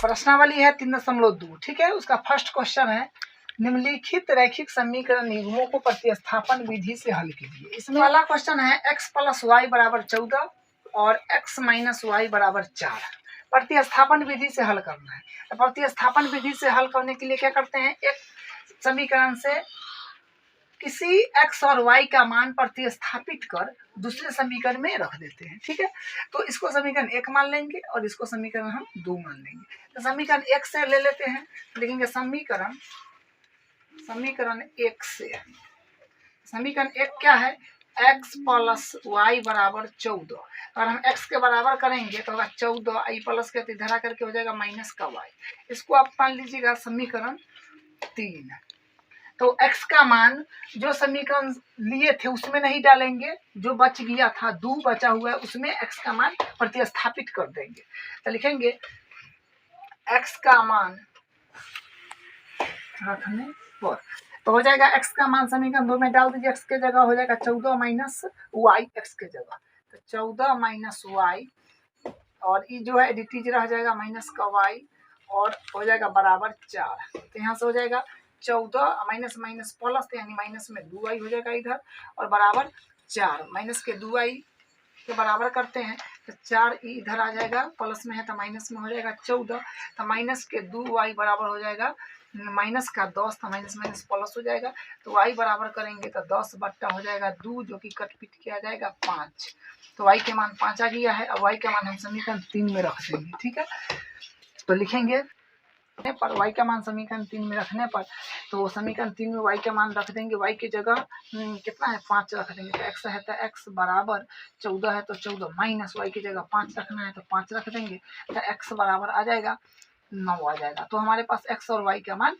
प्रश्नावली है 3.2, ठीक है। उसका फर्स्ट क्वेश्चन है निम्नलिखित रैखिक समीकरण नियमों को प्रतिस्थापन विधि से हल कीजिए। इसमें वाला क्वेश्चन है x + y = 14 और x - y = 4। प्रतिस्थापन विधि से हल करना है। तो प्रतिस्थापन विधि से हल करने के लिए क्या करते हैं, एक समीकरण से किसी x और y का मान प्रतिस्थापित कर दूसरे समीकरण में रख देते हैं, ठीक है। तो इसको समीकरण 1 मान लेंगे और इसको समीकरण हम 2 मान लेंगे। तो समीकरण 1 से ले लेते हैं, लिखेंगे समीकरण 1 से। समीकरण 1 क्या है, x + y = 14। अगर हम x के बराबर करेंगे तो होगा 14, i प्लस के इधर आ करके हो जाएगा माइनस का y। इसको आप मान लीजिएगा समीकरण 3। तो x का मान जो समीकरण लिए थे उसमें नहीं डालेंगे, जो बच गया था 2 बचा हुआ है उसमें x का मान प्रतिस्थापित कर देंगे। तो लिखेंगे x का मान रखने पर तो हो जाएगा x का मान समीकरण 2 में डाल दीजिए, x के जगह हो जाएगा 14 - y x के जगह। तो 14 - y और ये जो है dt रह जाएगा माइनस का y और हो जाएगा बराबर 4। तो यहाँ से हो जाएगा 14 माइनस माइनस प्लस, यानी माइनस में 2y हो जाएगा इधर और बराबर 4। माइनस के 2y के बराबर करते हैं तो 4 इधर आ जाएगा, प्लस में है तो माइनस में हो जाएगा 14। तो माइनस के 2y बराबर हो जाएगा माइनस का 10, तो माइनस माइनस प्लस हो जाएगा। तो y बराबर करेंगे तो 10 बट्टा हो जाएगा 2, जो कि कट पिट किया जाएगा 5। तो y के मान 5 आ गया है। अब y का मान हम समीकरण 3 में रख देंगे, ठीक है। तो लिखेंगे पर y का मान समीकरण 3 में रखने पर तो समीकरण 3 में y का मान रख देंगे। y की जगह कितना है 5 रख देंगे। तो x है तो x बराबर 14 है तो 14 माइनस y की जगह 5 रखना है तो 5 रख देंगे। तो x बराबर आ जाएगा 9 आ जाएगा। तो हमारे पास x और y का मान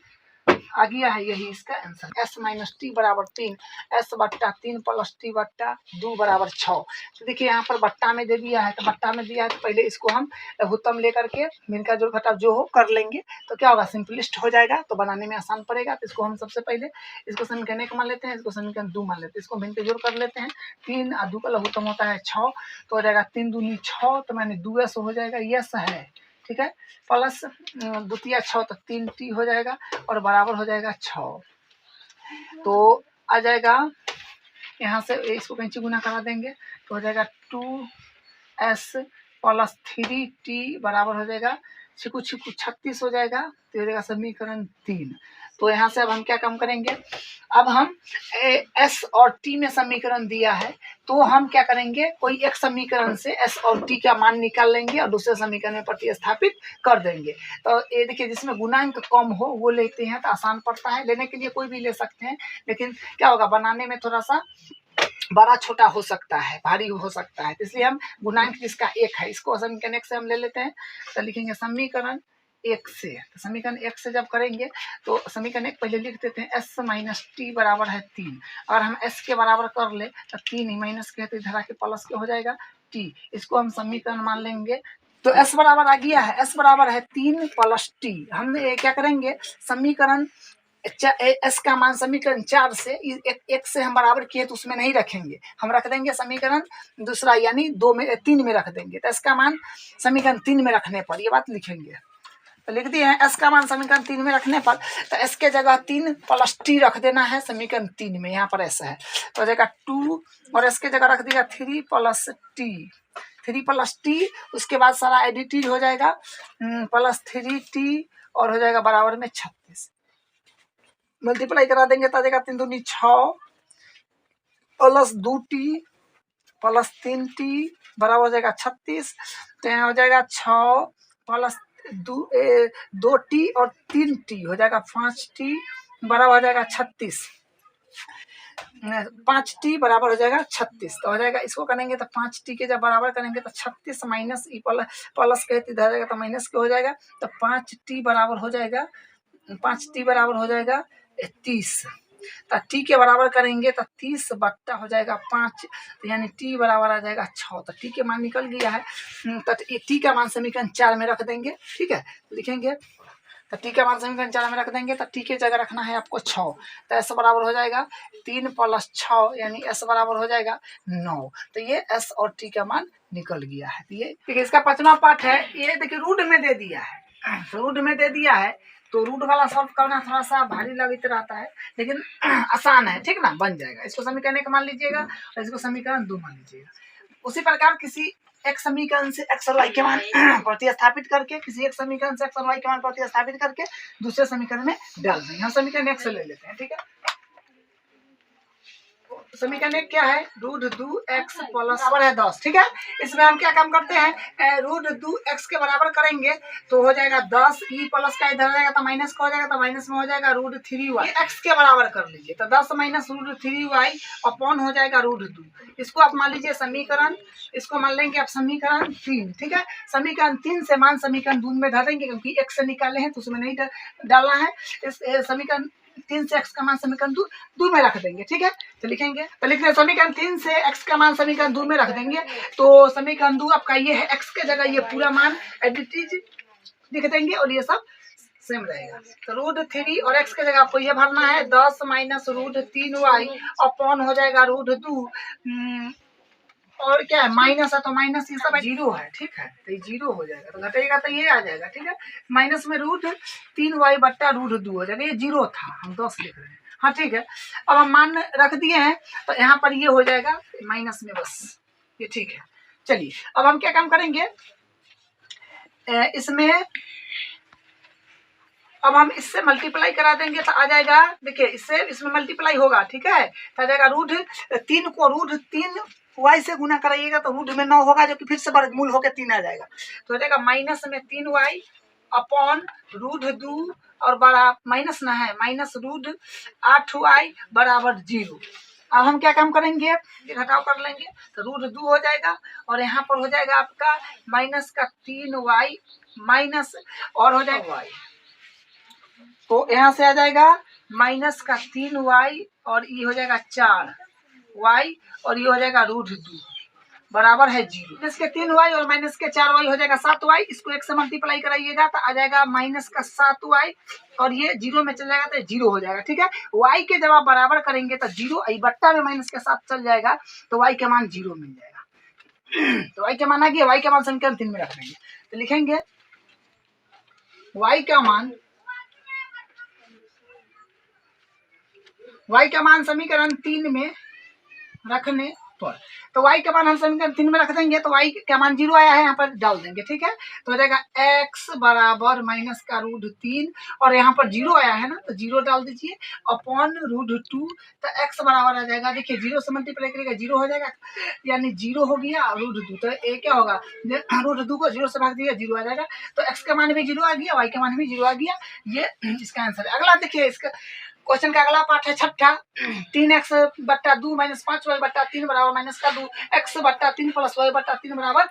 आ गया है, यही इसका आंसर। s - t = 3, s बट्टा 3 प्लस t बट्टा 2 = 6। तो देखिए यहाँ पर बट्टा में दे दिया है, तो बट्टा में दिया है तो पहले इसको हम लघुत्तम लेकर के मिनका जोड़ घटाव जो हो कर लेंगे तो क्या होगा, सिंपलिस्ट हो जाएगा, तो बनाने में आसान पड़ेगा। तो इसको हम सबसे पहले इसको समीकरण 1 मान लेते हैं, इसको समीकरण 2 मान लेते हैं, इसको मिनके जोड़ कर लेते हैं। 3 और 2 का लघुत्तम होता है 6, तो हो जाएगा 3 दूनी 6, तो मैंने 2s हो जाएगा, यस है, ठीक है। प्लस द्वितीय 6 तो 3t हो जाएगा और बराबर हो जाएगा 6। तो आ जाएगा यहाँ से इसको कैंची गुना करा देंगे तो हो जाएगा 2s + 3t बराबर हो जाएगा 36 हो जाएगा। तो हो जाएगा समीकरण 3। तो यहाँ से अब हम क्या काम करेंगे, अब हम s और t में समीकरण दिया है तो हम क्या करेंगे, कोई एक समीकरण से s और t का मान निकाल लेंगे और दूसरे समीकरण में प्रतिस्थापित कर देंगे। तो ये देखिए जिसमें गुणांक कम हो वो लेते हैं तो आसान पड़ता है, लेने के लिए कोई भी ले सकते हैं, लेकिन क्या होगा बनाने में थोड़ा सा बड़ा छोटा हो सकता है, भारी हो सकता है। इसलिए हम गुणांक जिसका 1 है इसको समीकरण 1 से हम ले लेते हैं। तो लिखेंगे समीकरण 1 से, तो समीकरण 1 से जब करेंगे तो समीकरण 1 पहले लिख देते हैं, s - t बराबर है 3। अगर हम s के बराबर कर ले तो 3 ही माइनस के तो इधर आके प्लस के हो जाएगा t। इसको हम समीकरण मान लेंगे तो s बराबर आ गया है, s बराबर है 3 + t। हम क्या करेंगे, समीकरण s का मान समीकरण 4 से एक से हम बराबर किए तो उसमें नहीं रखेंगे, हम रख देंगे समीकरण दूसरा यानी 3 में रख देंगे। तो s का मान समीकरण 3 में रखने पर ये बात लिखेंगे। तो लिख दिए हैं s का मान समीकरण 3 में रखने पर तो s के जगह 3 + t रख देना है समीकरण 3 में। यहाँ पर s है तो हो जाएगा 2 और s के जगह रख दिया 3 + t, 3 + t, उसके बाद सारा एडिटिव हो जाएगा प्लस 3t और हो जाएगा बराबर में 36। मल्टीप्लाई करा देंगे तो आ जाएगा 3 दूनी 6 प्लस 2t प्लस 3t बराबर हो जाएगा 36। तो यहाँ हो जाएगा 6 प्लस 2t और 3t हो जाएगा 5t बराबर हो जाएगा 36। 5t बराबर हो जाएगा 36। तो हो जाएगा इसको करेंगे तो 5t के जब बराबर करेंगे तो 36 माइनस प्लस के इधर जाएगा तो माइनस के हो जाएगा। तो 5t बराबर हो जाएगा 30। तो t के बराबर करेंगे तो 30 बट्टा हो जाएगा 5, तो यानी t बराबर आ जाएगा 6। तो t के मान निकल गया है। तो t का मान समीकरण 4 में रख देंगे, ठीक है। लिखेंगे तो t का मान समीकरण 4 में रख देंगे तो t के जगह रखना है आपको 6। तो s बराबर हो जाएगा 3 + 6 यानी s बराबर हो जाएगा 9। तो ये s और t का मान निकल गया है। ये देखिए इसका 5वां पार्ट है, ये देखिए रूट में दे दिया है, रूट में दे दिया है तो रूट वाला सॉल्व करना थोड़ा सा भारी लगित रहता है, लेकिन आसान है, ठीक ना, बन जाएगा। इसको समीकरण 1 मान लीजिएगा और इसको समीकरण 2 मान लीजिएगा। उसी प्रकार किसी एक समीकरण से x और y के मान प्रतिस्थापित करके, किसी एक समीकरण से x और y के मान प्रतिस्थापित करके दूसरे समीकरण में डाल देंगे। हम समीकरण 1 से ले लेते हैं, ठीक है। समीकरण 1 क्या है, रूट 2x प्लस बराबर है 10, ठीक है। इसमें हम क्या काम करते हैं, रूट 2x के बराबर करेंगे तो हो जाएगा 10, ई प्लस का इधर जाएगा तो माइनस का हो जाएगा, तो माइनस में हो जाएगा रूट 3y। x के बराबर कर लीजिए तो 10 माइनस रूट 3y अपॉन हो जाएगा रूट 2। इसको आप मान लीजिए समीकरण, इसको मान लेंगे आप समीकरण 3, ठीक है। समीकरण 3 से मान समीकरण 2 में धर देंगे, क्योंकि x से निकाले हैं तो उसमें नहीं डालना है। इस समीकरण 3 से x का मान समीकरण 2 में रख देंगे, ठीक है। तो लिखेंगे, तो लिख रहे समीकरण 3 से x का मान समीकरण 2 में रख देंगे। तो समीकरण 2 आपका ये है, x के जगह ये पूरा मान एडिटीज लिख देंगे और ये सब सेम रहेगा। तो रूट 3 और x के जगह आपको ये भरना है 10 माइनस रूट 3y अपॉन हो जाएगा रूट 2, और क्या है माइनस है तो माइनस ये सब जीरो है, ठीक है। तो ये जीरो हो जाएगा, तो घटेगा तो ये आ जाएगा, ठीक है। माइनस में रूट 3y बट्टा रूट 2 हो जाएगा, ये जीरो था, हम 10 लिख रहे हैं, हाँ ठीक है। अब हम मान रख दिए हैं तो यहाँ पर ये हो जाएगा माइनस में, बस ये ठीक है। चलिए अब हम क्या काम करेंगे, इसमें अब हम इससे मल्टीप्लाई करा देंगे तो आ जाएगा, देखिए इससे इसमें मल्टीप्लाई होगा, ठीक है। तो आ जाएगा रूट 3 को रूट 3 y से गुना कराइएगा तो रूट में 9 होगा, जो कि फिर से वर्गमूल होकर 3 आ जाएगा। तो हो जाएगा माइनस में 3y अपॉन रूट 2 और बड़ा माइनस ना है, माइनस रूट 8y बराबर 0। अब हम क्या काम करेंगे, घटाव कर लेंगे तो रूट 2 हो जाएगा और यहाँ पर हो जाएगा आपका माइनस का 3y माइनस और हो जाएगा y, तो यहाँ से आ जाएगा माइनस का 3y और ये हो जाएगा 4y और ये हो जाएगा रूट 2 बराबर है 0। माइनस के 3y और माइनस के 4y हो जाएगा 7y। इसको 1 से मल्टीप्लाई कराइएगा तो आ जाएगा माइनस का 7y और ये 0 में चल जाएगा तो 0 हो जाएगा, ठीक है। y के जब आप बराबर करेंगे तो 0 बट्टा में माइनस के साथ चल जाएगा तो y के मान 0 मिल जाएगा। तो y के मान आ गया, y के मान समीकरण 3 में रख देंगे तो लिखेंगे y का मान समीकरण 3 में रखने पर, तो y का मान हम समीकरण 3 में रख देंगे तो y का मान 0 आया है, यहाँ पर डाल देंगे, ठीक है। तो हो जाएगा x बराबर माइनस का रूट 3 और यहाँ पर 0 आया है ना तो 0 डाल दीजिए अपॉन रूट 2, तो x बराबर आ जाएगा, देखिए 0 से मल्टीप्लाई करेगा 0 हो जाएगा, यानी 0 हो गया रूट 2, तो ये क्या होगा, रूट 2 को 0 से भाग दिया 0 आ जाएगा। तो x का मान भी 0 आ गया, y का मान भी 0 आ गया, ये इसका आंसर है। अगला देखिए, इसका क्वेश्चन का अगला पार्ट है छठा, 3x बट्टा 2 माइनस 5y बट्टा 3 बराबर माइनस का 2, x बट्टा 3 प्लस y बट्टा 3 बराबर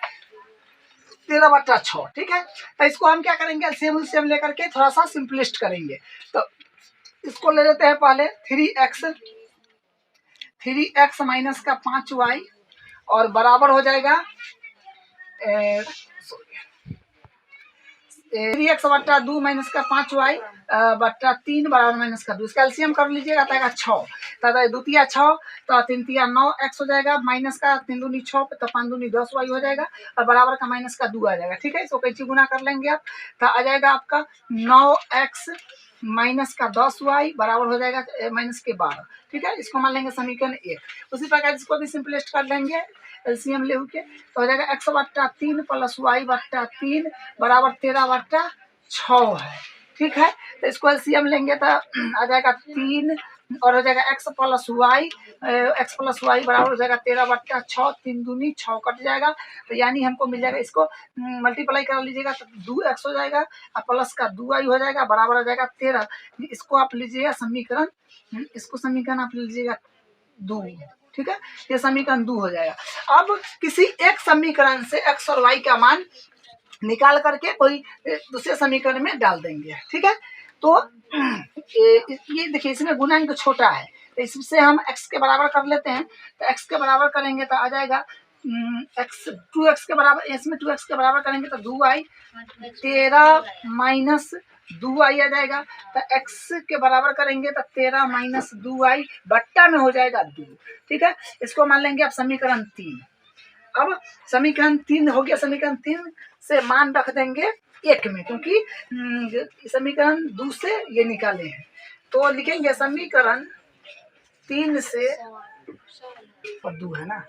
13 बट्टा 6, ठीक है। तो इसको हम क्या करेंगे, सेम लेकर के थोड़ा सा सिंपलिस्ट करेंगे। तो इसको ले लेते हैं पहले 3x माइनस का 5y और बराबर हो जाएगा 3x बट्टा 2 माइनस का 5y बट्टा 3 बराबर माइनस का 2, इसका एलसीएम कर लीजिएगा तो आएगा 6, तो द्वितीय 6 तो 3 तिया 9x हो जाएगा, माइनस का 3 दूनी 6 तो 5 दूनी 10y हो जाएगा और बराबर का माइनस का 2 आ जाएगा, ठीक है। इसको कैसे गुना कर लेंगे आप, तो आ जाएगा आपका 9x माइनस का 10y बराबर हो जाएगा माइनस के 12, ठीक है। इसको मान लेंगे समीकरण 1। उसी प्रकार इसको भी सिंपलिस्ट कर लेंगे एलसीएम ले के, तो हो जाएगा x बट्टा 3 प्लस y बट्टा 3 बराबर 13 बट्टा 6 है, ठीक है। तो इसको एलसीएम लेंगे तो आ जाएगा 3 और हो जाएगा x प्लस वाई बराबर हो जाएगा 13 बट्टा 6, 3 दूनी 6 कट जाएगा, तो यानी हमको मिल जाएगा, इसको मल्टीप्लाई कर लीजिएगा तो 2x हो जाएगा और प्लस का 2y हो जाएगा बराबर हो जाएगा 13। इसको आप लीजिएगा समीकरण, इसको समीकरण आप लीजिएगा 2, ठीक है। ये समीकरण 2 हो जाएगा। अब किसी एक समीकरण से x और y का मान निकाल करके कोई दूसरे समीकरण में डाल देंगे, ठीक है। तो ये देखिए इसमें गुणांक तो छोटा है, तो इससे हम x के बराबर कर लेते हैं। तो x के बराबर करेंगे तो आ जाएगा x 2x के बराबर, इसमें 2x के बराबर करेंगे तो 2y 13 माइनस 2y आ जाएगा। तो x के बराबर करेंगे तो 13 माइनस 2y बट्टा में हो जाएगा 2, ठीक है। इसको मान लेंगे आप समीकरण 3। अब समीकरण 3 हो गया, समीकरण 3 से मान रख देंगे 1 में, क्योंकि समीकरण 2 से ये निकाले हैं। तो लिखेंगे समीकरण 3 से और 2 है ना,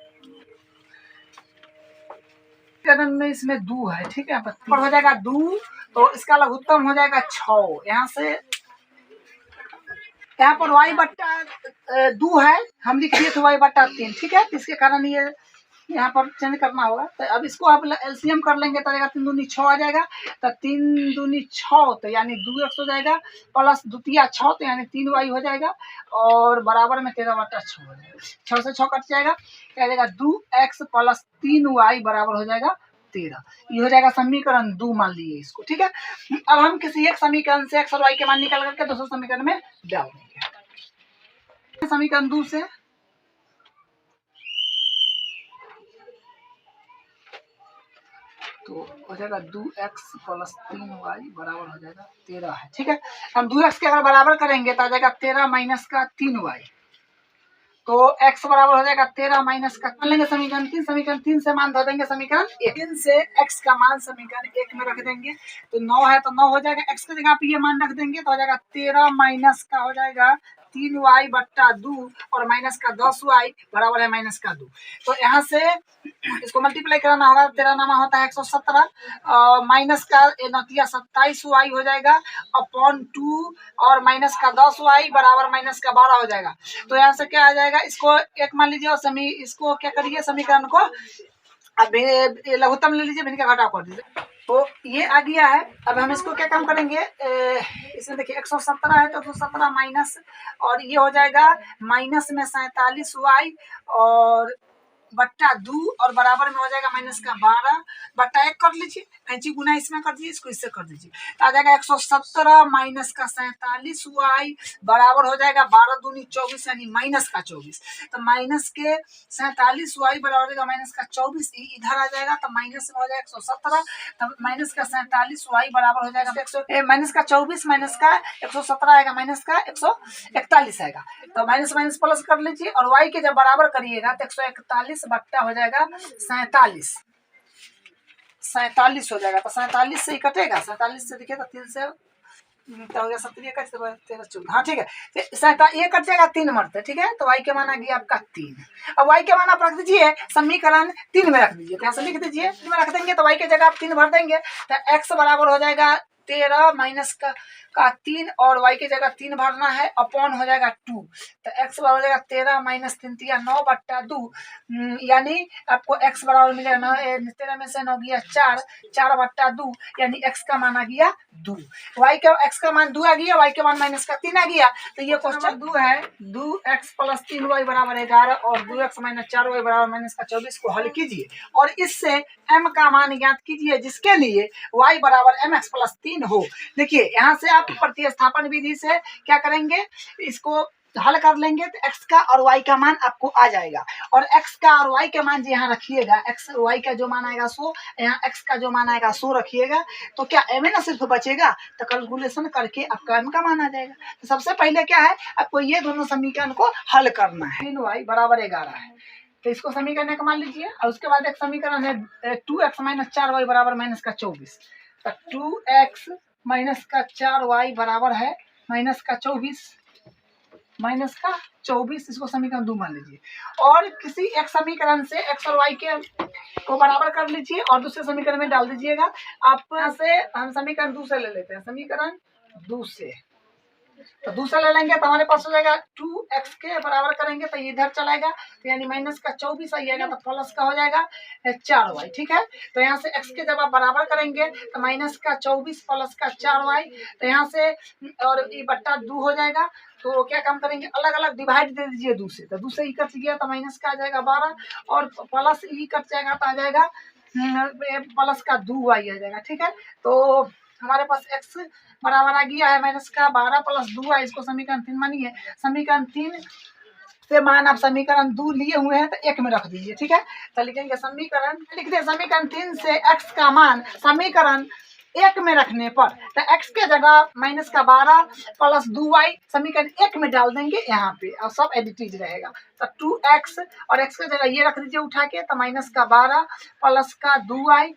समीकरण में इसमें 2 है, ठीक है, पर हो जाएगा 2, तो इसका लघुत्तम हो जाएगा 6। यहाँ से यहाँ पर y बट्टा 2 है, हम लिख दिए थे y बट्टा 3, ठीक है, इसके कारण ये यहाँ पर चेंज करना होगा। तो अब इसको आप एलसीएम कर लेंगे तो आएगा 3 दूनी 6 आ जाएगा, तो 3 दूनी 6 तो यानी 2x हो जाएगा, प्लस द्वितीय 6 तो यानी 3y हो जाएगा, और बराबर में 13 बट्टा 6 हो जाएगा। 6 से 6 कट जाएगा, क्या जाएगा 2x प्लस 3y बराबर हो जाएगा 13। ये हो जाएगा समीकरण 2 मान लीजिए इसको, ठीक है। अब हम किसी एक समीकरण से x और y के मान निकाल करके दूसरे समीकरण में डाल देंगे। समीकरण 2 से तो हो जाएगा 2x प्लस 3y बराबर हो जाएगा 13 है, ठीक है। हम 2x के अगर बराबर करेंगे तो आ जाएगा 13 माइनस का 3y, तो x बराबर हो जाएगा 13 माइनस का, मान लेंगे समीकरण 3, समीकरण 3 से मान धो देंगे समीकरण 3 से x का मान समीकरण 1 में रख देंगे, तो 9 है तो 9 हो जाएगा, x की जगह पे ये मान रख देंगे तो हो जाएगा 13 माइनस का हो जाएगा 3y बट्टा 2 और माइनस का 10y बराबर है माइनस का 2। तो यहाँ से इसको मल्टीप्लाई कराना होगा, 13 नामा होता है 117, माइनस का 27y हो जाएगा अपॉन 2 और माइनस का 10y बराबर माइनस का 12 हो जाएगा। तो यहाँ से क्या आ जाएगा, इसको एक मान लीजिए और इसको क्या करिए समीकरण को अब लघुत्तम ले लीजिए, भिन्न का घटाव कर दीजिए, तो ये आ गया है। अब हम इसको क्या काम करेंगे, इसमें देखिए 117 है तो 117 माइनस, और ये हो जाएगा माइनस में 47y और बट्टा 2 और बराबर में हो जाएगा माइनस का 12 बट्टा 1 कर लीजिए, कैंची गुना इसमें कर दीजिए, इसको इससे कर दीजिए, तो आ जाएगा 117 माइनस का 47y बराबर हो जाएगा 12 दूनी 24 यानी माइनस का 24, तो माइनस के 47y बराबर हो जाएगा माइनस का 24, इधर आ जाएगा तो माइनस में हो जाएगा 117, तो माइनस का 47y बराबर हो जाएगा माइनस का 24 माइनस का 117 आएगा माइनस का 141 आएगा, तो माइनस माइनस प्लस कर लीजिए और y के जब बराबर करिएगा तो 141 बट्टा हो जाएगा 47 हो जाएगा, तो 47 से ही कटेगा, 47 से देखिए तो 3 से तो हो गया 17 का 13 14, हाँ ठीक है, ये कट जाएगा 3 मरते, ठीक है, तो y के मान आ गया आपका 3। अब y के मान आप रख दीजिए समीकरण 3 में रख दीजिए, यहाँ से लिख दीजिए 3 में रख देंगे तो y के जगह आप 3 भर देंगे, तो x बराबर हो जाएगा 13 माइनस का 3 और y की जगह 3 भरना है अपॉन हो जाएगा 2, तो x बराबर हो जाएगा 13 माइनस 3 या 9 बट्टा 2, यानी आपको x बराबर मिलेगा 13 में से 9 गया 4 बट्टा 2 यानी x का मान आ गया 2, y का x का मान 2 आ गया, y के मान माइनस का 3 आ गया, तो ये क्वेश्चन 2 है 2x प्लस 3y बराबर 11 और 2x माइनस 4y बराबर माइनस का 24 को हल कीजिए और इससे m का मान ज्ञात कीजिए जिसके लिए y बराबर mx प्लस 3 हो। देखिए यहाँ से आप प्रतिस्थापन विधि से क्या करेंगे, इसको हल कर लेंगे तो x का और y का मान आपको आ जाएगा, और x का और y के मान जो यहाँ रखिएगा, x y का जो मान आएगा 100, यहाँ x का जो मान आएगा 100 रखिएगा, तो क्या m ना सिर्फ बचेगा, तो कैलकुलेशन करके आपका m का मान आ जाएगा। तो सबसे पहले क्या है, आपको ये दोनों समीकरण को हल करना है। 3y बराबर 11 है तो इसको समीकरण एक मान लीजिए, और उसके बाद एक समीकरण है 2x माइनस 4y बराबर माइनस का 24, तो 2x माइनस का 4y बराबर है माइनस का 24, इसको समीकरण 2 मान लीजिए, और किसी एक समीकरण से x और y के को बराबर कर लीजिए और दूसरे समीकरण में डाल दीजिएगा। आप से हम समीकरण 2 से ले लेते हैं, समीकरण 2 से तो दूसरा ले लेंगे तो हमारे पास हो जाएगा 2x के बराबर करेंगे तो इधर चलाएगा, तो यानी माइनस का 24 आइएगा तो प्लस का हो जाएगा 4y, ठीक है। तो यहाँ से x के जब आप बराबर करेंगे तो माइनस का 24 प्लस का 4y, तो यहाँ से और ये बट्टा 2 हो जाएगा, तो क्या काम करेंगे अलग अलग डिवाइड दे दीजिए 2 से, तो 2 से ई कट गया तो माइनस का आ जाएगा 12 और प्लस ई कट जाएगा तो आ जाएगा प्लस का 2y आ जाएगा, ठीक है। तो हमारे पास x बराबर आ गया है माइनस का 12 प्लस 2 है, इसको समीकरण 3 मानिए। समीकरण 3 से मान आप समीकरण 2 लिए हुए हैं तो 1 में रख दीजिए, ठीक है। तो लिखेंगे समीकरण, लिख दे समीकरण 3 से x का मान समीकरण एक में रखने पर, तो x के जगह माइनस का 12 प्लस 2y समीकरण एक में डाल देंगे यहाँ पे और सब एडिटिव रहेगा। तो 2x और x के जगह ये रख दीजिए उठा के, तो माइनस का 12 प्लस का 2y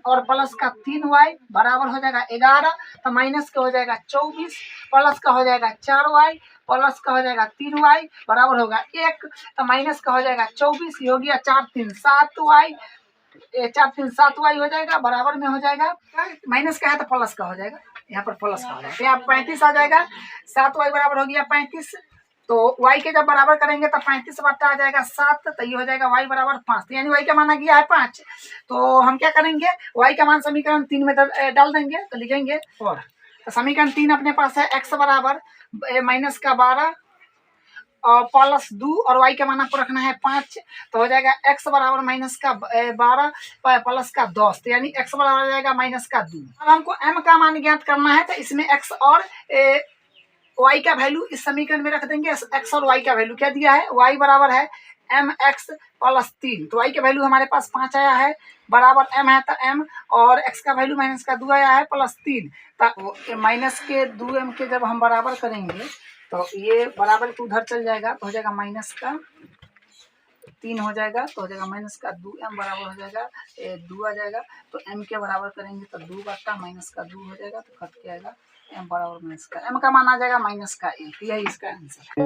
और प्लस का 3y बराबर हो जाएगा 11। तो माइनस का हो जाएगा 24 प्लस का हो जाएगा 4y प्लस का हो जाएगा 3y बराबर होगा 1। तो माइनस का हो जाएगा 24, ये हो गया 4 3 7y, 4 3 7y हो जाएगा बराबर में हो जाएगा, माइनस का है तो प्लस का हो जाएगा, यहाँ पर प्लस का हो जाएगा, यहाँ 35 आ जाएगा। 7y बराबर हो गया 35, तो y के जब बराबर करेंगे तो 35 बटा आ जाएगा 7, तो ये हो जाएगा y बराबर 5, तो यानी y का मान आ गया है 5। तो हम क्या करेंगे, y का मान समीकरण 3 में डाल देंगे, तो लिखेंगे और तो समीकरण 3 अपने पास है x बराबर माइनस का 12 और प्लस 2 और y का मान आपको रखना है 5, तो हो जाएगा x बराबर माइनस का 12 प्लस का 10, तो यानी x बराबर हो जाएगा माइनस का 2। अब हमको m का मान ज्ञात करना है, तो इसमें x और y का वैल्यू इस समीकरण में रख देंगे। x और y का वैल्यू क्या दिया है, y बराबर है mx प्लस 3, तो y का वैल्यू हमारे पास 5 आया है, बराबर m है तो m और x का वैल्यू माइनस का 2 आया है प्लस 3, तो माइनस के 2m के जब हम बराबर करेंगे तो ये बराबर को उधर चल जाएगा, तो हो जाएगा माइनस का 3 हो जाएगा, तो हो जाएगा माइनस का 2m बराबर हो जाएगा 2 आ जाएगा, तो m के बराबर करेंगे तो 2 बट्टा माइनस का 2 हो जाएगा, तो कट के आएगा m बराबर माइनस का, m का मान आ जाएगा माइनस का 1, यही इसका आंसर है।